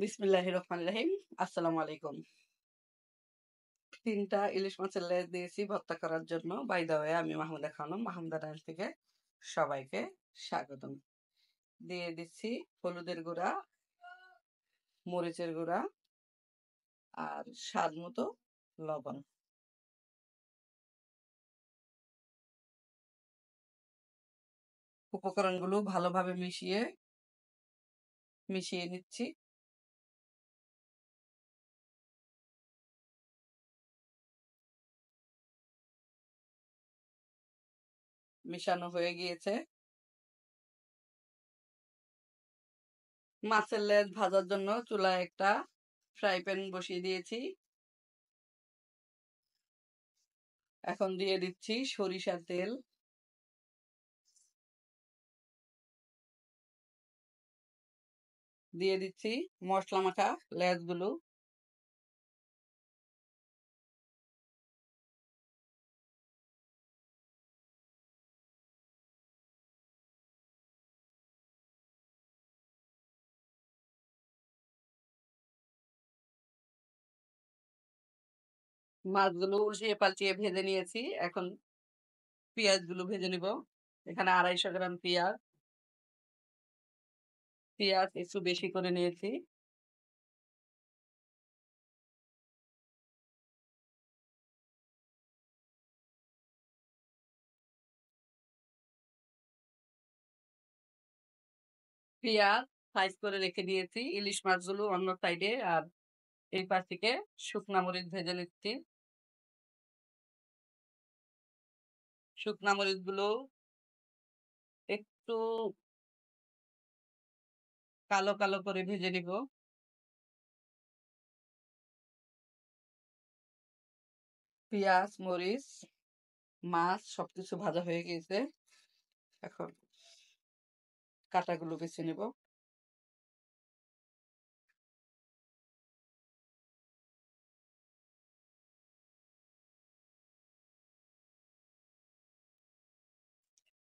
বিসমিল্লাহির রহমানির রহিম। আসসালামু আলাইকুম। ৩টা ইলিশ মাছের লেজ দিয়েছি ভর্তা করার জন্য। বাই দ্য ওয়ে আমি মাহমুদা খানম, মাহমুদা ডান্স থেকে সবাইকে স্বাগতম। দিয়ে দিচ্ছি হলুদের গুঁড়া, মরিচের গুঁড়া আর স্বাদ মতো লবণ। উপকরণগুলো ভালোভাবে মিশিয়ে নিচ্ছি। মিশানো হয়ে গিয়েছে। মাছের লেজ ভাজার জন্য চুলায় একটা ফ্রাই প্যান বসিয়ে দিয়েছি। এখন দিয়ে দিচ্ছি সরিষার তেল, দিয়ে দিচ্ছি মশলা মাখা লেজগুলো, মাছগুলো উল্টিয়ে পাল্টিয়ে ভেজে নিয়েছি। এখন পেঁয়াজগুলো ভেজে নিব। এখানে 250 গ্রাম পেঁয়াজ একটু বেশি করে নিয়েছি। পেঁয়াজ সাইজ করে রেখে দিয়েছি। ইলিশ মাছগুলো অন্য সাইডে, আর এই পাশ থেকে শুকনা মরিচ ভেজে নিচ্ছি। শুকনা মরিচ গুলো একটু কালো কালো করে ভেজে নিব। পেঁয়াজ, মরিচ, মাছ সবকিছু ভাজা হয়ে গিয়েছে। এখন কাটাগুলো বেছে নিব।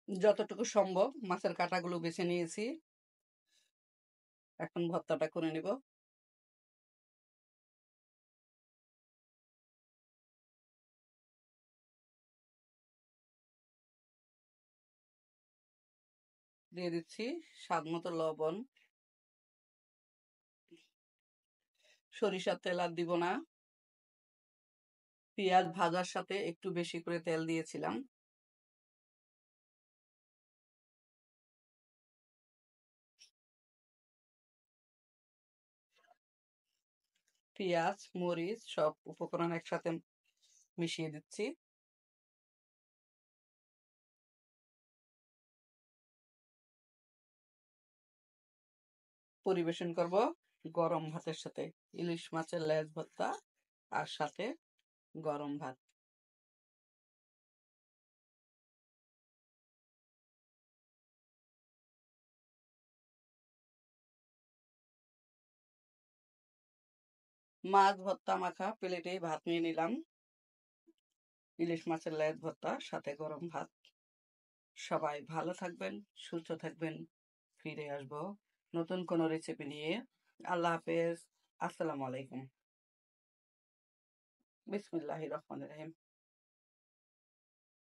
যতটুকু সম্ভব মাছের কাটাগুলো বেছে নিয়েছি। এখন ভর্তাটা করে নিব। দিয়ে দিচ্ছি স্বাদ মতো লবণ। সরিষার তেল আর দিব না। পেঁয়াজ ভাজার সাথে একটু বেশি করে তেল দিয়েছিলাম। পেঁয়াজ, মরিচ সব উপকরণ একসাথে মিশিয়ে দিচ্ছি। পরিবেশন করব গরম ভাতের সাথে। ইলিশ মাছের লেজ ভর্তা আর সাথে গরম ভাত। মাছ ভর্তা মাখা প্লেটে ভাত নিয়ে নিলাম। ইলিশ মাছের লেজ ভর্তা সাথে গরম ভাত। সবাই ভালো থাকবেন, সুস্থ থাকবেন। ফিরে আসবো নতুন কোনো রেসিপি নিয়ে। আল্লাহ হাফেজ। আসসালামু আলাইকুম। বিসমিল্লাহির রহমানির রহিম।